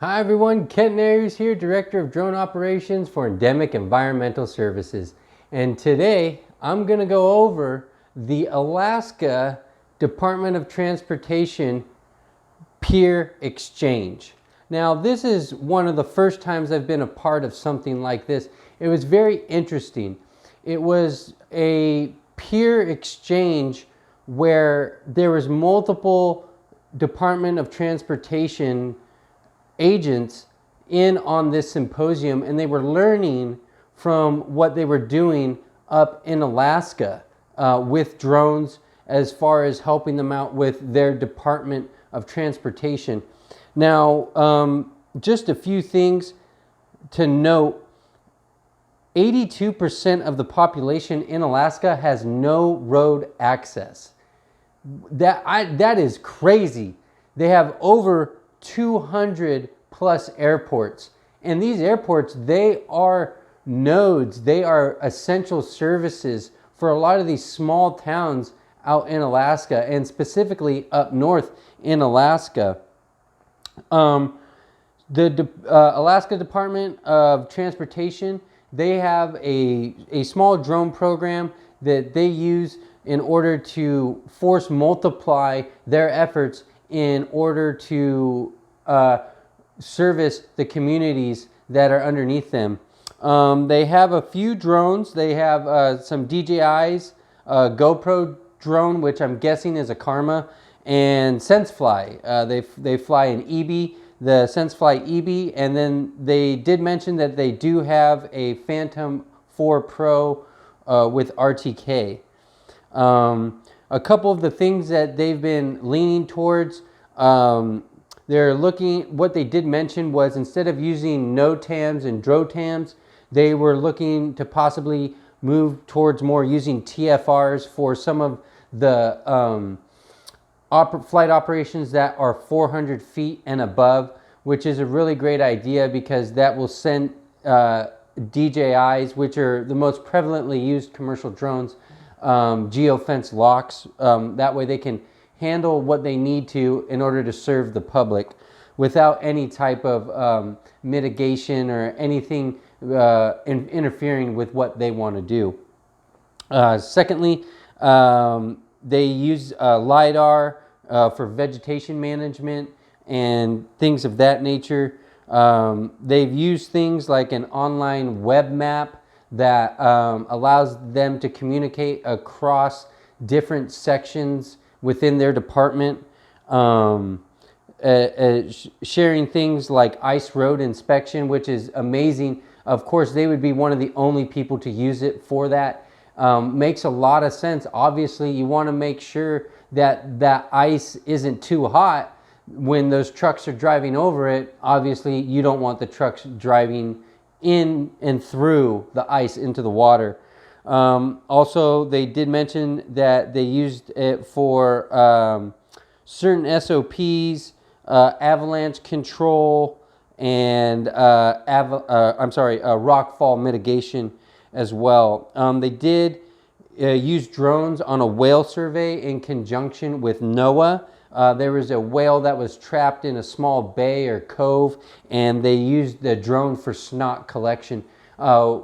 Hi everyone, Kent Nerhus here, Director of Drone Operations for Endemic Environmental Services. And today I'm going to go over the Alaska Department of Transportation Peer Exchange. Now this is one of the first times I've been a part of something like this. It was very interesting. It was a peer exchange where there was multiple Department of Transportation agents in on this symposium, and they were learning from what they were doing up in Alaska with drones, as far as helping them out with their Department of Transportation. Now, just a few things to note. 82% of the population in Alaska has no road access. That is crazy. They have over 200 plus airports, and these airports, they are nodes, they are essential services for a lot of these small towns out in Alaska, and specifically up north in Alaska. The Alaska Department of Transportation, they have a small drone program that they use in order to force multiply their efforts in order to service the communities that are underneath them. They have a few drones. They have some DJIs, GoPro drone, which I'm guessing is a Karma, and SenseFly. They fly an EB, the SenseFly EB, and then they did mention that they do have a Phantom 4 Pro with RTK. A couple of the things that they've been leaning towards, they're looking, what they did mention was, instead of using NOTAMs and DROTAMs, they were looking to possibly move towards more using TFRs for some of the flight operations that are 400 feet and above, which is a really great idea because that will send DJIs, which are the most prevalently used commercial drones, geofence locks. That way they can handle what they need to in order to serve the public without any type of mitigation or anything interfering with what they want to do. Secondly, they use LiDAR for vegetation management and things of that nature. They've used things like an online web map that allows them to communicate across different sections within their department, sharing things like ice road inspection, which is amazing. Of course, they would be one of the only people to use it for that. Makes a lot of sense. Obviously, you want to make sure that that ice isn't too hot when those trucks are driving over it. Obviously, you don't want the trucks driving in and through the ice into the water. Also, they did mention that they used it for certain SOPs, avalanche control, and rockfall mitigation as well. They did use drones on a whale survey in conjunction with NOAA. There was a whale that was trapped in a small bay or cove, and they used the drone for snot collection,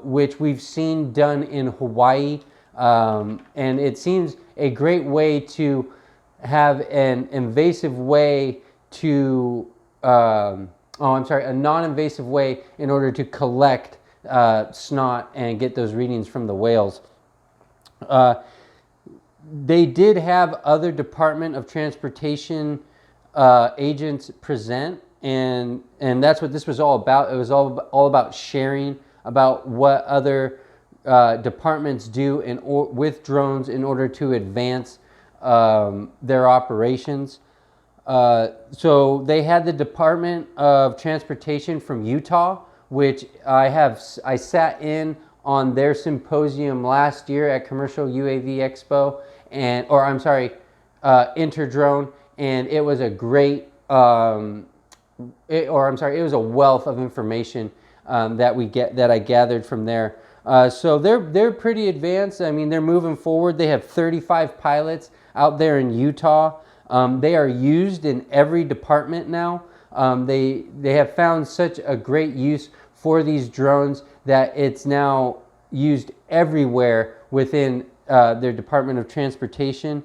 which we've seen done in Hawaii. And it seems a great way to have an invasive way to, a non-invasive way in order to collect snot and get those readings from the whales. They did have other Department of Transportation agents present, and that's what this was all about. It was all about sharing about what other departments do with drones in order to advance their operations. So they had the Department of Transportation from Utah, which I sat in on their symposium last year at Commercial UAV Expo, Interdrone, and it was a great, it was a wealth of information that I gathered from there. So they're pretty advanced. I mean, they're moving forward. They have 35 pilots out there in Utah. They are used in every department now. They have found such a great use for these drones that it's now used everywhere within their Department of Transportation.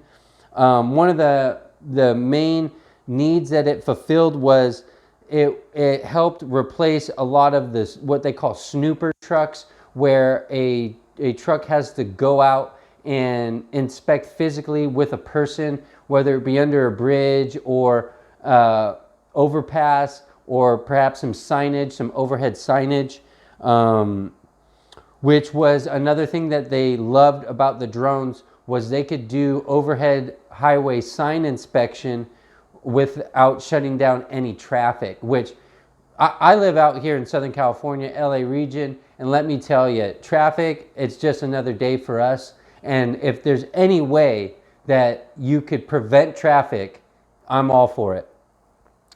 One of the main needs that it fulfilled was it helped replace a lot of this, what they call snooper trucks, where a truck has to go out and inspect physically with a person, whether it be under a bridge or overpass, or perhaps some signage, some overhead signage, which was another thing that they loved about the drones, was they could do overhead highway sign inspection without shutting down any traffic, which I live out here in Southern California, LA region, and let me tell you, traffic, it's just another day for us. And if there's any way that you could prevent traffic, I'm all for it.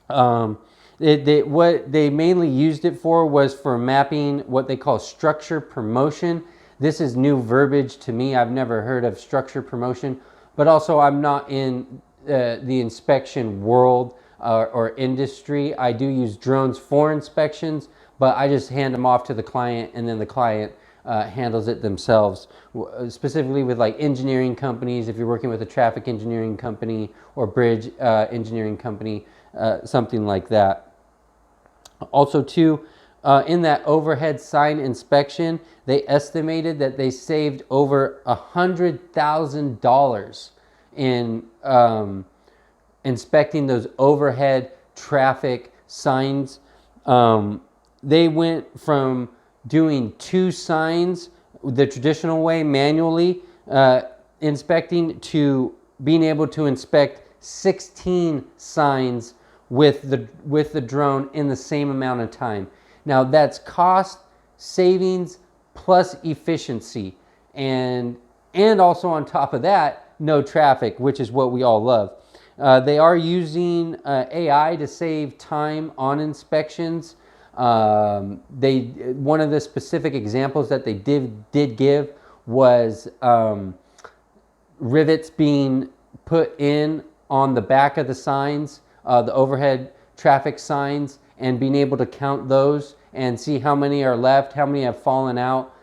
What they mainly used it for was for mapping what they call structure promotion. This is new verbiage to me. I've never heard of structure promotion, but also I'm not in the inspection world or industry. I do use drones for inspections, but I just hand them off to the client, and then the client handles it themselves. Specifically with like engineering companies, if you're working with a traffic engineering company or bridge engineering company, something like that. Also too, in that overhead sign inspection, they estimated that they saved over $100,000 in inspecting those overhead traffic signs. They went from doing 2 signs the traditional way, manually inspecting, to being able to inspect 16 signs with the drone in the same amount of time. Now that's cost savings plus efficiency, and also on top of that, no traffic, which is what we all love. They are using AI to save time on inspections. One of the specific examples that they did give was rivets being put in on the back of the signs, the overhead traffic signs, and being able to count those and see how many are left, how many have fallen out.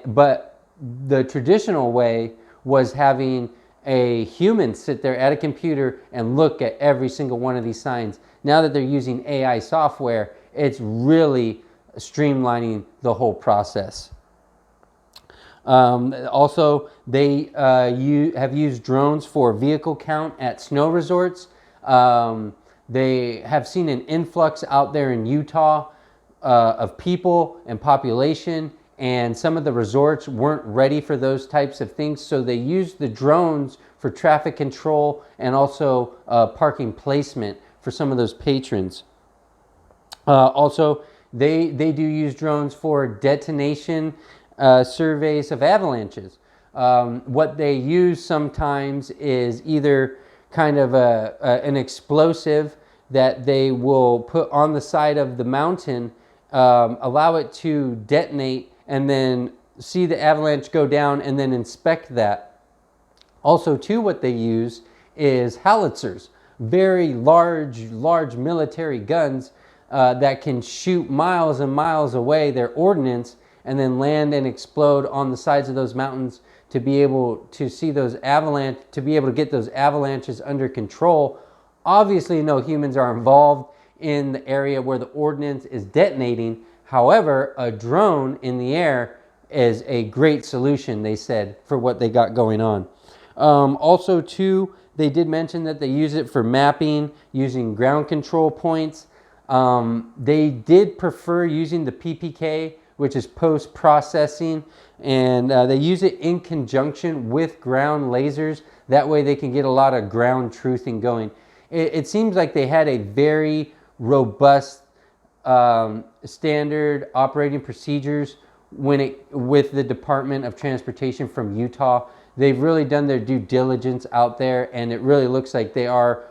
But the traditional way was having a human sit there at a computer and look at every single one of these signs. Now that they're using AI software, it's really streamlining the whole process. Also, they have used drones for vehicle count at snow resorts. They have seen an influx out there in Utah of people and population, and some of the resorts weren't ready for those types of things, so they used the drones for traffic control and also parking placement for some of those patrons. Also, they do use drones for detonation surveys of avalanches. What they use sometimes is either kind of an explosive that they will put on the side of the mountain, allow it to detonate, and then see the avalanche go down and then inspect that. Also too, what they use is howitzers, very large military guns that can shoot miles and miles away their ordnance and then land and explode on the sides of those mountains to be able to see those to be able to get those avalanches under control. Obviously, no humans are involved in the area where the ordnance is detonating. However, a drone in the air is a great solution, they said, for what they got going on. Also, too, they did mention that they use it for mapping using ground control points. They did prefer using the PPK, which is post-processing, and they use it in conjunction with ground lasers. That way they can get a lot of ground truthing going. It seems like they had a very robust standard operating procedures with the Department of Transportation from Utah. They've really done their due diligence out there, and it really looks like they are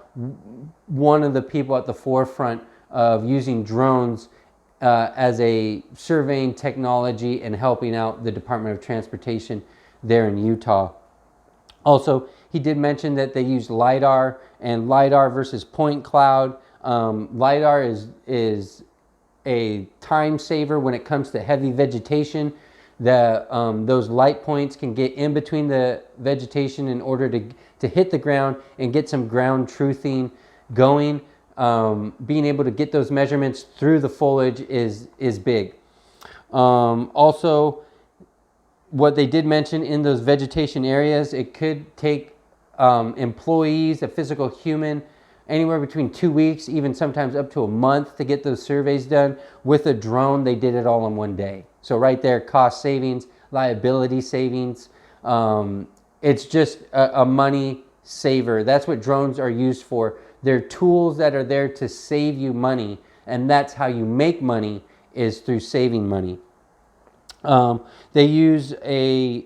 one of the people at the forefront of using drones as a surveying technology and helping out the Department of Transportation there in Utah. Also, he did mention that they use LiDAR and LiDAR versus point cloud. LiDAR is a time saver when it comes to heavy vegetation. Those light points can get in between the vegetation in order to hit the ground and get some ground truthing going. Being able to get those measurements through the foliage is big. Also, what they did mention in those vegetation areas, it could take employees, a physical human, anywhere between 2 weeks, even sometimes up to a month to get those surveys done. With a drone, they did it all in one day. So right there, cost savings, liability savings. It's just a money saver. That's what drones are used for. They're tools that are there to save you money, and that's how you make money, is through saving money. They use a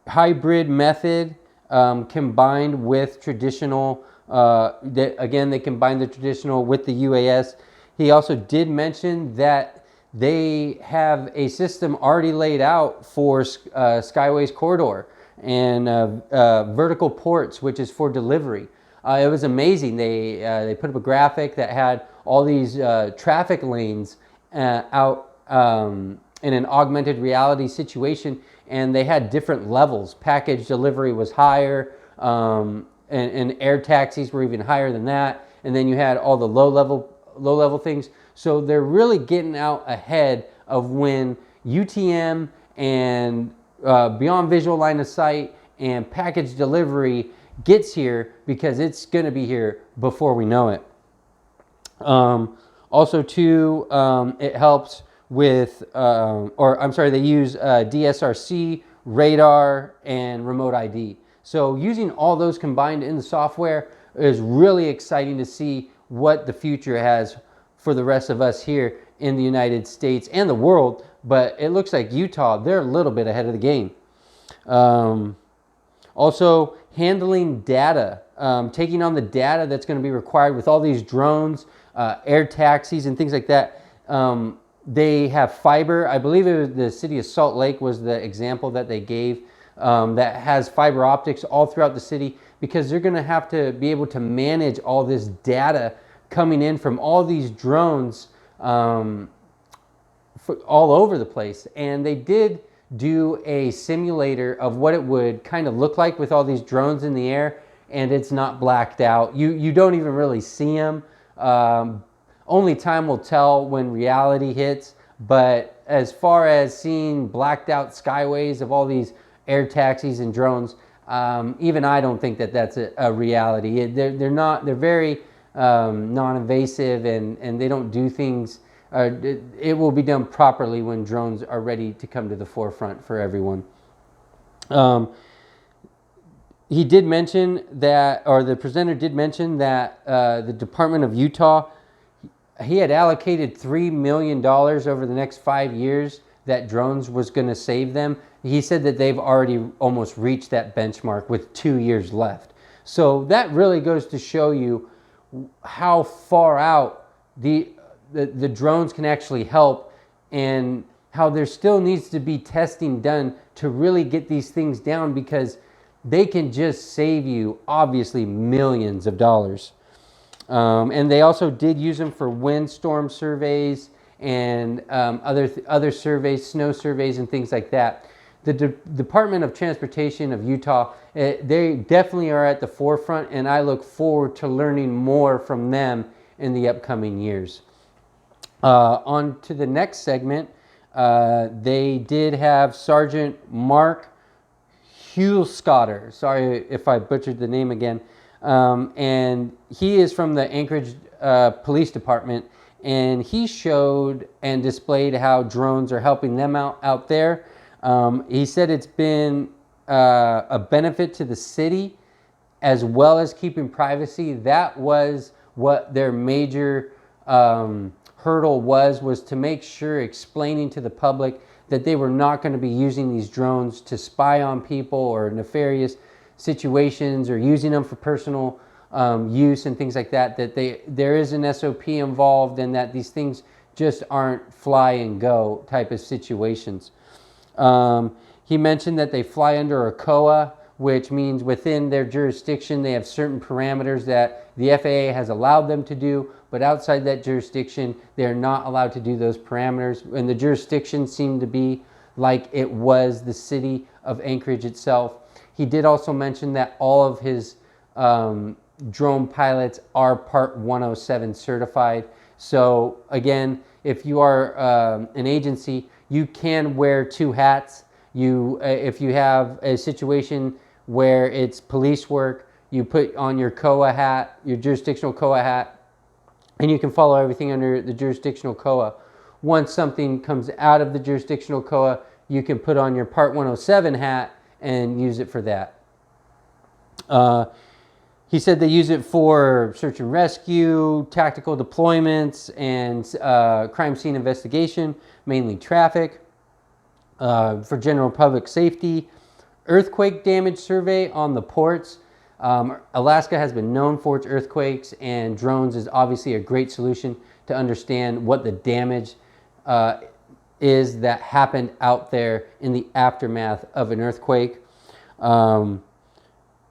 hybrid method combined with traditional. They combine the traditional with the UAS. He also did mention that they have a system already laid out for Skyways corridor and vertical ports, which is for delivery. It was amazing. They put up a graphic that had all these traffic lanes out in an augmented reality situation, and they had different levels. Package delivery was higher, and air taxis were even higher than that. And then you had all the low level things. So they're really getting out ahead of when UTM and beyond visual line of sight and package delivery gets here, because it's going to be here before we know it. Also, too, it helps with, they use DSRC, radar, and remote ID. So using all those combined in the software is really exciting to see what the future has for the rest of us here in the United States and the world. But it looks like Utah, they're a little bit ahead of the game. Also, handling data, taking on the data that's going to be required with all these drones, air taxis, and things like that. They have fiber. I believe it was the city of Salt Lake was the example that they gave, that has fiber optics all throughout the city, because they're going to have to be able to manage all this data coming in from all these drones all over the place. And they did do a simulator of what it would kind of look like with all these drones in the air, and it's not blacked out. You don't even really see them. Only time will tell when reality hits. But as far as seeing blacked out skyways of all these air taxis and drones, even I don't think that that's a reality. They're very non-invasive, and they don't do things. It will be done properly when drones are ready to come to the forefront for everyone. He did mention that, or the presenter did mention that the Department of Utah, he had allocated $3 million over the next 5 years that drones was going to save them. He said that they've already almost reached that benchmark with 2 years left. So that really goes to show you how far out the drones can actually help, and how there still needs to be testing done to really get these things down, because they can just save you, obviously, millions of dollars. And they also did use them for windstorm surveys and other surveys, snow surveys, and things like that. The Department of Transportation of Utah, they definitely are at the forefront, and I look forward to learning more from them in the upcoming years. On to the next segment, they did have Sergeant Mark Hulscotter. Sorry if I butchered the name again. And he is from the Anchorage Police Department, and he showed and displayed how drones are helping them out there. He said it's been a benefit to the city, as well as keeping privacy. That was what their major hurdle was to make sure, explaining to the public that they were not going to be using these drones to spy on people or nefarious situations, or using them for personal use and things like that. That there is an SOP involved, and that these things just aren't fly and go type of situations. He mentioned that they fly under a COA, which means within their jurisdiction they have certain parameters that the FAA has allowed them to do, but outside that jurisdiction they're not allowed to do those parameters. And the jurisdiction seemed to be like it was the city of Anchorage itself. He did also mention that all of his drone pilots are Part 107 certified. So again, if you are an agency, you can wear two hats. If you have a situation where it's police work, you put on your COA hat, your jurisdictional COA hat, and you can follow everything under the jurisdictional COA. Once something comes out of the jurisdictional COA, you can put on your Part 107 hat and use it for that. He said they use it for search and rescue, tactical deployments, and crime scene investigation, mainly traffic, for general public safety, earthquake damage survey on the ports. Alaska has been known for its earthquakes, and drones is obviously a great solution to understand what the damage is that happened out there in the aftermath of an earthquake.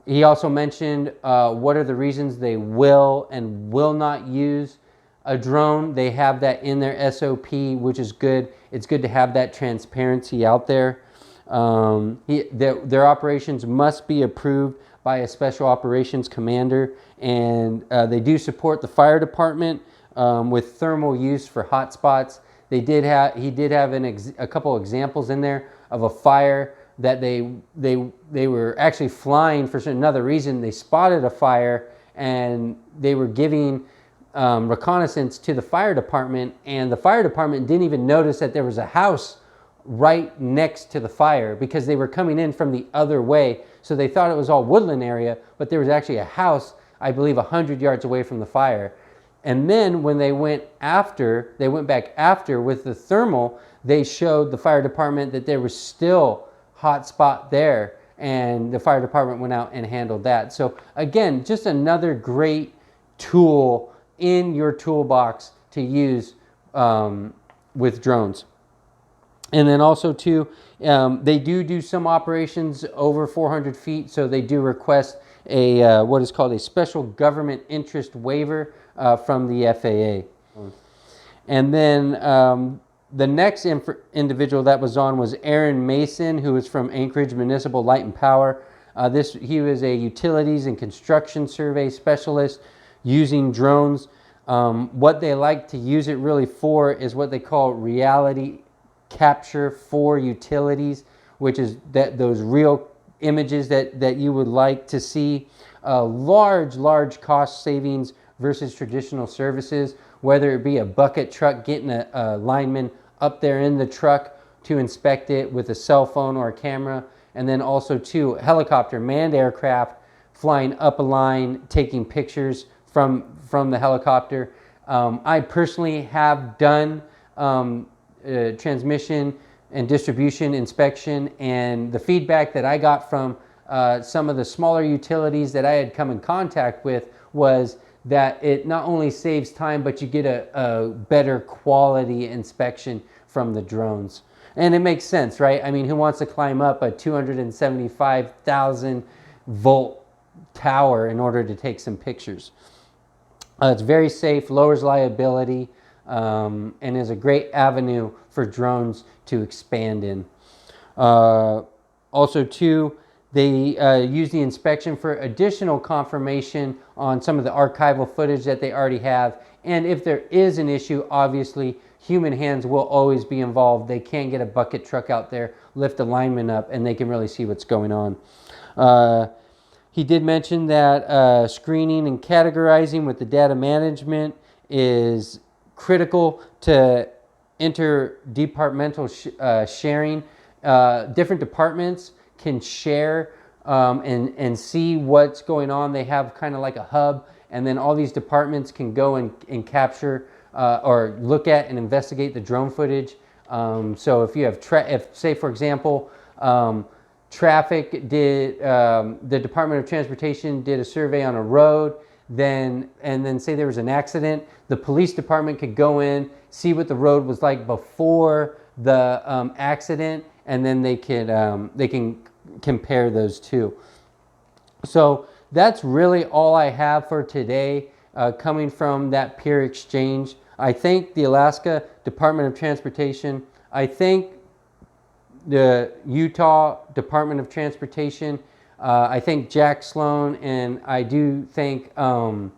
He also mentioned what are the reasons they will and will not use a drone. They have that in their SOP, which is good. It's good to have that transparency out there. Their operations must be approved by a special operations commander, and they do support the fire department with thermal use for hotspots. He did have a couple examples in there of a fire that they were actually flying for another reason. They spotted a fire and they were giving reconnaissance to the fire department, and the fire department didn't even notice that there was a house right next to the fire because they were coming in from the other way. So they thought it was all woodland area, but there was actually a house, I believe 100 yards away from the fire. And then when they went back after with the thermal, they showed the fire department that there was still hot spot there, and the fire department went out and handled that. So again, just another great tool in your toolbox to use with drones. And then also too, they do some operations over 400 feet, so they do request a what is called a special government interest waiver from the FAA. And then the next individual that was on was Aaron Mason, who is from Anchorage Municipal Light and Power. He was a utilities and construction survey specialist using drones. What they like to use it really for is what they call reality capture for utilities, which is those real images that you would like to see. Large cost savings versus traditional services, whether it be a bucket truck getting a lineman up there in the truck to inspect it with a cell phone or a camera, and then also too helicopter, manned aircraft flying up a line, taking pictures from the helicopter. I personally have done transmission and distribution inspection, and the feedback that I got from some of the smaller utilities that I had come in contact with was that it not only saves time, but you get a better quality inspection from the drones. And it makes sense, right? I mean, who wants to climb up a 275,000 volt tower in order to take some pictures? It's very safe, lowers liability, and is a great avenue for drones to expand in. Also too, they use the inspection for additional confirmation on some of the archival footage that they already have. And if there is an issue, obviously, human hands will always be involved. They can't get a bucket truck out there, lift a lineman up, and they can really see what's going on. He did mention that screening and categorizing with the data management is critical to interdepartmental sharing. Different departments can share and see what's going on. They have kind of like a hub, and then all these departments can go and capture or look at and investigate the drone footage. So if you have, say for example, traffic did, the Department of Transportation did a survey on a road, and then say there was an accident, the police department could go in, see what the road was like before the accident, and then they can compare those two. So that's really all I have for today, coming from that peer exchange. I thank the Alaska Department of Transportation. I thank the Utah Department of Transportation. I thank Jack Sloan, and I do thank Aaron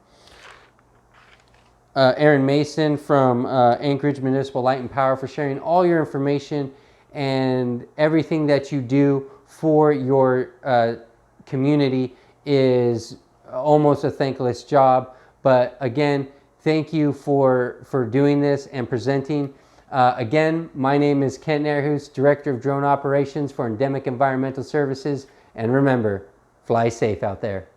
Mason from Anchorage Municipal Light and Power for sharing all your information and everything that you do for your community is almost a thankless job. But again, thank you for doing this and presenting. Again, my name is Kent Nerhus, Director of Drone Operations for Endemic Environmental Services. And remember, fly safe out there.